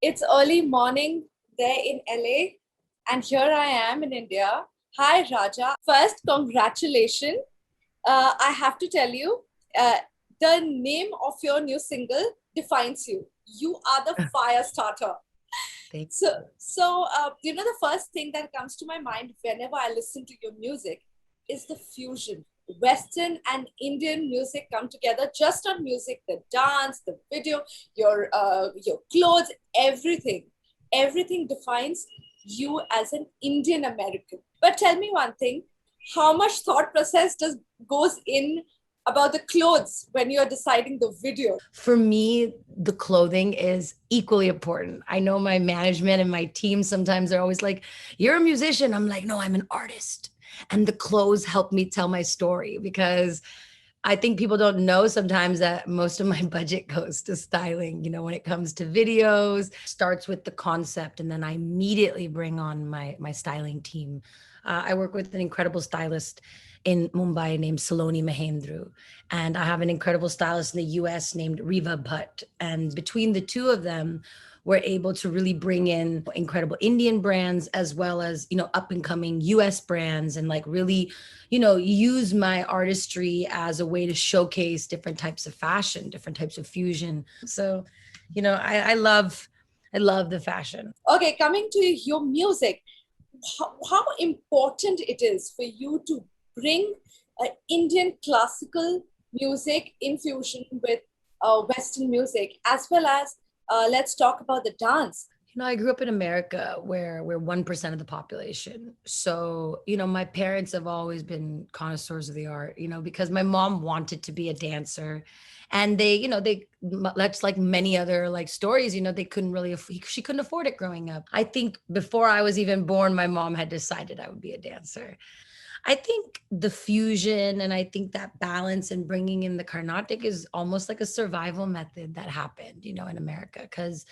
It's early morning there in LA, and here I am in India. Hi, Raja. First, congratulations. I have to tell you, uh, the name of your new single defines you. You are the fire starter. Thank The first thing that comes to my mind whenever I listen to your music is the fusion. Western and Indian music come together just on music, the dance, the video, your clothes, everything. Everything defines you as an Indian American. But tell me one thing, how much thought process does goes in about the clothes when you're deciding the video? For me, the clothing is equally important. I know my management and my team sometimes they're always like, "You're a musician." I'm like, "No, I'm an artist." And the clothes help me tell my story because I think people don't know sometimes that most of my budget goes to styling, when it comes to videos, starts with the concept and then I immediately bring on my styling team. I work with an incredible stylist in Mumbai named Saloni Mahendru, and I have an incredible stylist in the US named Riva Bhatt. And between the two of them, we're able to really bring in incredible Indian brands as well as, up and coming US brands and like really use my artistry as a way to showcase different types of fashion, different types of fusion. So, I love the fashion. Okay, coming to your music, how important it is for you to bring Indian classical music in fusion with Western music, as well as let's talk about the dance. I grew up in America where we're 1% of the population. So, my parents have always been connoisseurs of the art, because my mom wanted to be a dancer. And that's like many other like stories, they couldn't really, she couldn't afford it growing up. I think before I was even born, my mom had decided I would be a dancer. I think the fusion and I think that balance and bringing in the Carnatic is almost like a survival method that happened, in America. Because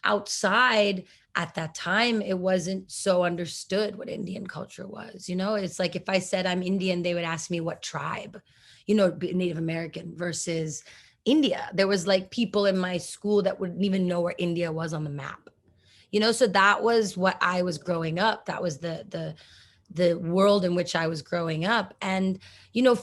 outside at that time, it wasn't so understood what Indian culture was. It's like if I said I'm Indian, they would ask me what tribe, Native American versus India. There was like people in my school that wouldn't even know where India was on the map. So that was what I was growing up. That was the world in which I was growing up. And,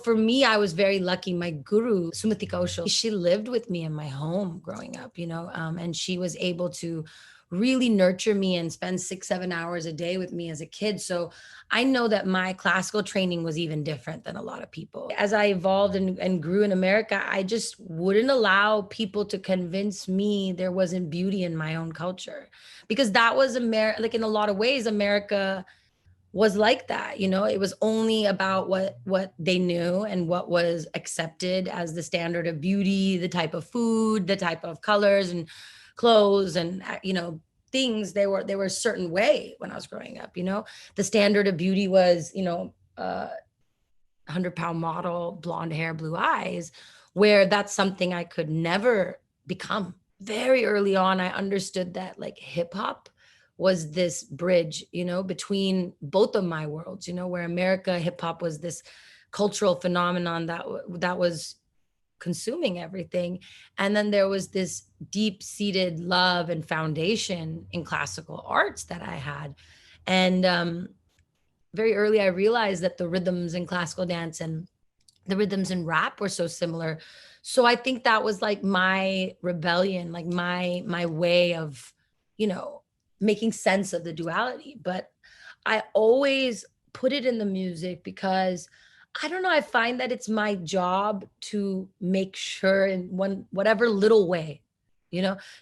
for me, I was very lucky. My guru, Sumati Kaushal, she lived with me in my home growing up, and she was able to really nurture me and spend 6, 7 hours a day with me as a kid. So I know that my classical training was even different than a lot of people. As I evolved and grew in America, I just wouldn't allow people to convince me there wasn't beauty in my own culture because that was America. Like in a lot of ways, America was like that. It was only about what they knew and what was accepted as the standard of beauty, the type of food, the type of colors and clothes and things. They were a certain way when I was growing up. The standard of beauty was 100-pound model, blonde hair, blue eyes, where that's something I could never become. Very early on I understood that like hip hop was this bridge, between both of my worlds, where America hip hop was this cultural phenomenon that was consuming everything. And then there was this deep seated love and foundation in classical arts that I had. And very early, I realized that the rhythms in classical dance and the rhythms in rap were so similar. So I think that was like my rebellion, like my way of, making sense of the duality. But I always put it in the music because I don't know, I find that it's my job to make sure in whatever little way,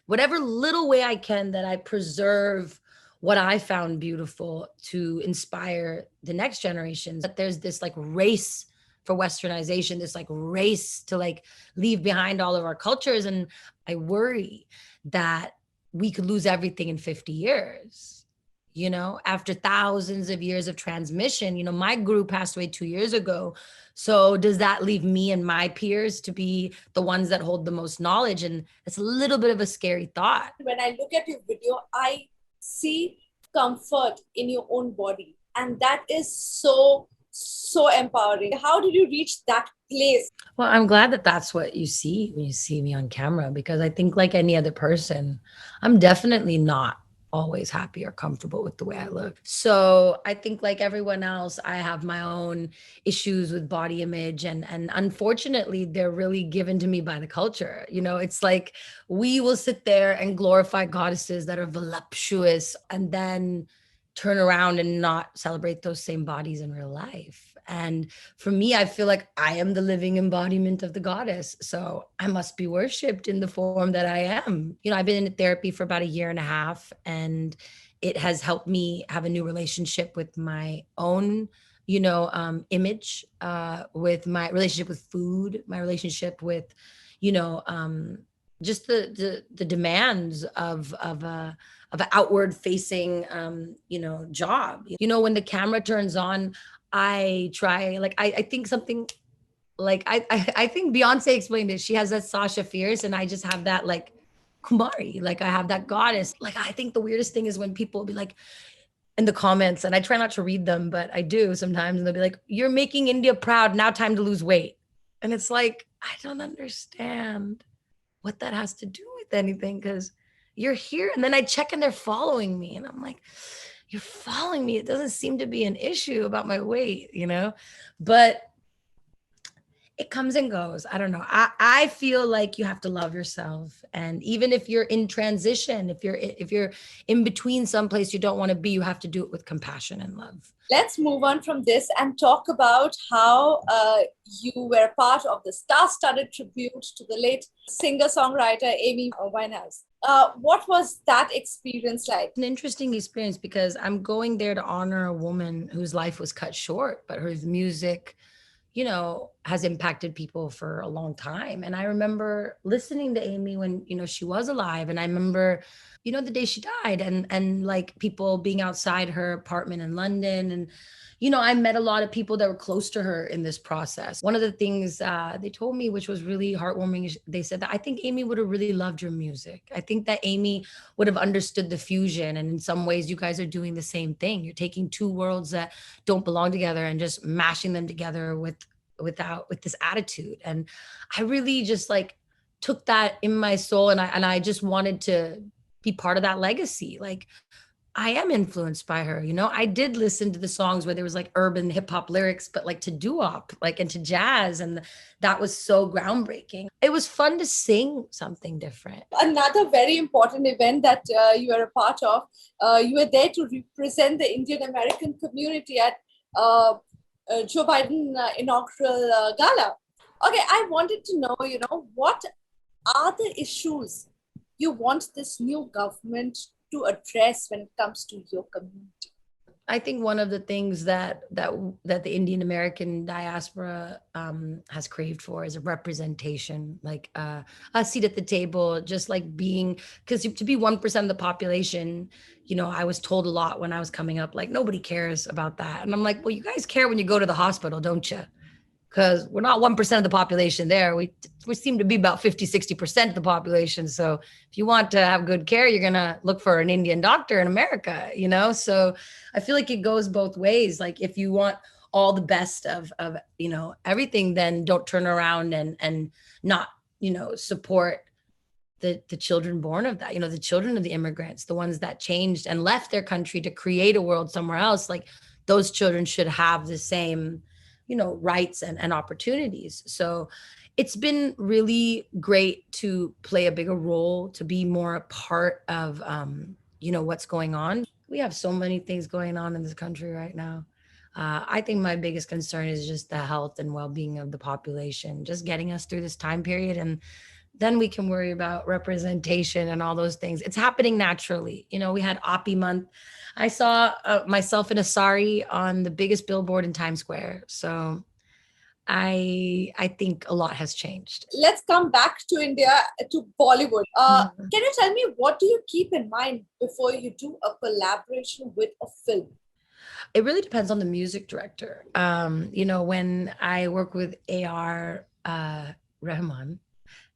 whatever little way I can, that I preserve what I found beautiful to inspire the next generations. That there's this like race for Westernization, this like race to like leave behind all of our cultures. And I worry that we could lose everything in 50 years, after thousands of years of transmission. My guru passed away 2 years ago. So does that leave me and my peers to be the ones that hold the most knowledge? And it's a little bit of a scary thought. When I look at your video, I see comfort in your own body. And that is so so empowering. How did you reach that place? Well, I'm glad that that's what you see when you see me on camera, because I think, like any other person, I'm definitely not always happy or comfortable with the way I look. So I think, like everyone else, I have my own issues with body image, and unfortunately they're really given to me by the culture. It's like we will sit there and glorify goddesses that are voluptuous and then turn around and not celebrate those same bodies in real life. And for me, I feel like I am the living embodiment of the goddess. So I must be worshiped in the form that I am. I've been in therapy for about a year and a half, and it has helped me have a new relationship with my own, image, with my relationship with food, my relationship with, you know, um, just the demands of an outward facing, job. When the camera turns on, I try, like, I think something, like, I think Beyonce explained it. She has that Sasha Fierce, and I just have that, like, Kumari. Like, I have that goddess. Like, I think the weirdest thing is when people will be like in the comments, and I try not to read them, but I do sometimes, and they'll be like, "You're making India proud. Now time to lose weight." And it's like, I don't understand what that has to do with anything, because you're here. And then I check and they're following me, and I'm like, you're following me. It doesn't seem to be an issue about my weight. But it comes and goes. I don't know. I feel like you have to love yourself. And even if you're in transition, if you're in between someplace you don't want to be, you have to do it with compassion and love. Let's move on from this and talk about how you were part of the star-studded tribute to the late singer-songwriter Amy Winehouse. What was that experience like? An interesting experience, because I'm going there to honor a woman whose life was cut short, but her music, has impacted people for a long time. And I remember listening to Amy when, she was alive. And I remember, the day she died, and like people being outside her apartment in London. And, I met a lot of people that were close to her in this process. One of the things they told me, which was really heartwarming, is they said that, "I think Amy would have really loved your music. I think that Amy would have understood the fusion. And in some ways, you guys are doing the same thing. You're taking two worlds that don't belong together and just mashing them together with this attitude." And I really just, like, took that in my soul, and I just wanted to be part of that legacy. Like, I am influenced by her. I did listen to the songs where there was like urban hip hop lyrics, but like to doo-wop, like, into jazz, and that was so groundbreaking. It was fun to sing something different. Another very important event that you are a part of, you were there to represent the Indian American community at Joe Biden inaugural gala. Okay, I wanted to know, what are the issues you want this new government to address when it comes to your community? I think one of the things that the Indian American diaspora has craved for is a representation, like a seat at the table, just like being, because to be 1% of the population, I was told a lot when I was coming up, like, nobody cares about that, and I'm like, well, you guys care when you go to the hospital, don't you? Because we're not 1% of the population there. We seem to be about 50-60% of the population. So if you want to have good care, you're going to look for an Indian doctor in America. So I feel like it goes both ways. Like, if you want all the best of everything, then don't turn around and not, support the children born of that, the children of the immigrants, the ones that changed and left their country to create a world somewhere else. Like, those children should have the same, rights and opportunities. So it's been really great to play a bigger role, to be more a part of, what's going on. We have so many things going on in this country right now. I think my biggest concern is just the health and well-being of the population, just getting us through this time period. And then we can worry about representation and all those things. It's happening naturally. We had Oppie month. I saw myself in a sari on the biggest billboard in Times Square. So I think a lot has changed. Let's come back to India, to Bollywood. Can you tell me, what do you keep in mind before you do a collaboration with a film? It really depends on the music director. When I work with AR Rahman,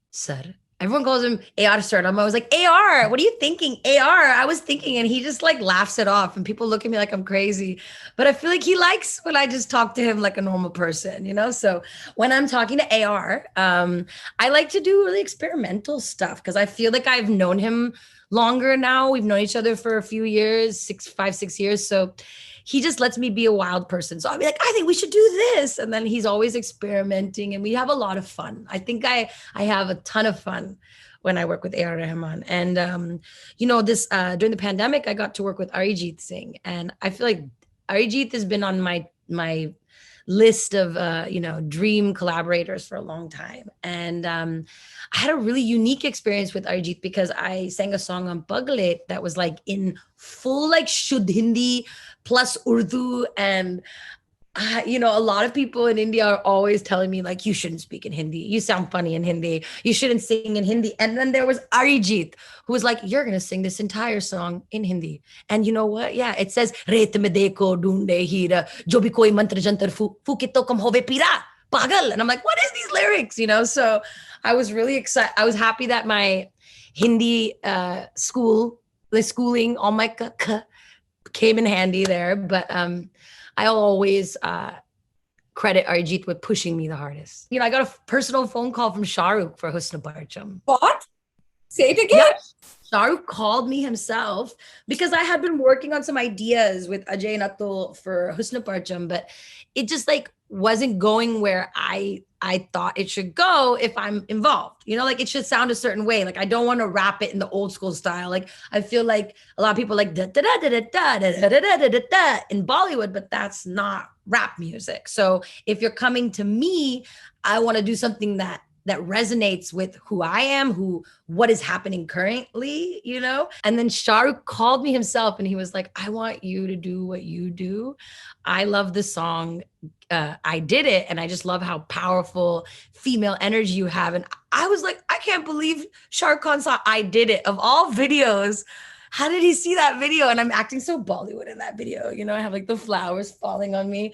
sir, Everyone calls him AR Stardom. I was like, AR, what are you thinking? AR. I was thinking, and he just like laughs it off. And people look at me like I'm crazy. But I feel like he likes when I just talk to him like a normal person, you know? So when I'm talking to AR, I like to do really experimental stuff because I feel like I've known him longer now. We've known each other for a few years, 6 years. So he just lets me be a wild person. So I'll be like, I think we should do this. And then he's always experimenting and we have a lot of fun. I think I have a ton of fun when I work with AR Rahman. And this during the pandemic, I got to work with Arijit Singh. And I feel like Arijit has been on my list of dream collaborators for a long time. And I had a really unique experience with Arijit because I sang a song on Pagle that was like in full like Shuddh Hindi plus Urdu. And a lot of people in India are always telling me like, you shouldn't speak in Hindi. You sound funny in Hindi. You shouldn't sing in Hindi. And then there was Arijit, who was like, you're going to sing this entire song in Hindi. And you know what? Yeah, it says, Reet mein dekho dhoonde heera, jo bhi koi mantra jantar fuke to kam hove pira, pagal. And I'm like, what is these lyrics? So I was really excited. I was happy that my Hindi the schooling, all my came in handy there. But I always credit Arijit with pushing me the hardest. I got a personal phone call from Shah Rukh for Husn Parcham. What? Say it again. Yeah. Shah Rukh called me himself because I had been working on some ideas with Ajay and Atul for Husn Parcham, but it just like wasn't going where I thought it should go if I'm involved. Like it should sound a certain way. Like I don't want to rap it in the old school style. Like I feel like a lot of people like da da da da da da da da da da da in Bollywood, but that's not rap music. So if you're coming to me, I want to do something that resonates with who I am, what is happening currently, And then Shah Rukh called me himself and he was like, I want you to do what you do. I love the song. I did it. And I just love how powerful female energy you have. And I was like, I can't believe Shah Rukh Khan saw I Did It of all videos. How did he see that video? And I'm acting so Bollywood in that video. I have like the flowers falling on me.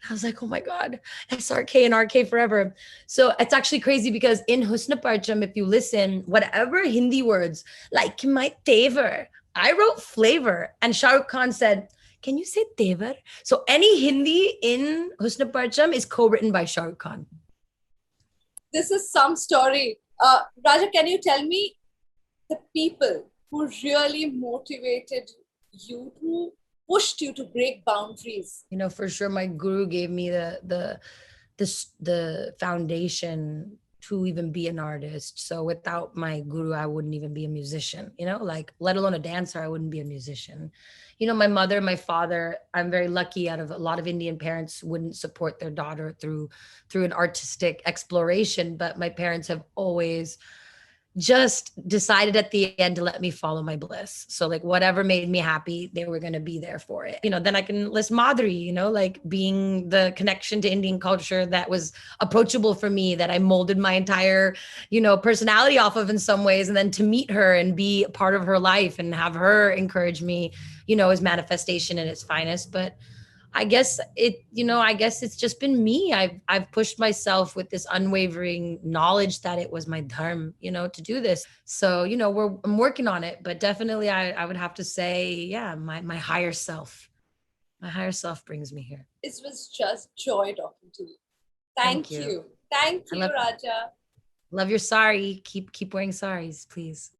I was like, oh my God, SRK and RK forever. So it's actually crazy because in Husn Parcham, if you listen, whatever Hindi words, like my tevar, I wrote flavor. And Shah Rukh Khan said, can you say tevar? So any Hindi in Husn Parcham is co-written by Shah Rukh Khan. This is some story. Raja, can you tell me the people who really motivated you, who pushed you to break boundaries? For sure, my guru gave me the foundation to even be an artist. So without my guru, I wouldn't even be a musician, like let alone a dancer, I wouldn't be a musician. My mother, my father, I'm very lucky out of a lot of Indian parents wouldn't support their daughter through an artistic exploration. But my parents have always just decided at the end to let me follow my bliss. So like whatever made me happy, they were going to be there for it. Then I can list Madhuri, like being the connection to Indian culture that was approachable for me, that I molded my entire, personality off of in some ways. And then to meet her and be a part of her life and have her encourage me, as manifestation in its finest. But I guess it's just been me. I've pushed myself with this unwavering knowledge that it was my dharma, to do this. So, I'm working on it, but definitely I would have to say, yeah, my higher self. My higher self brings me here. It was just joy talking to you. Thank you. Thank you, Raja. Love your sari. Keep wearing saris, please.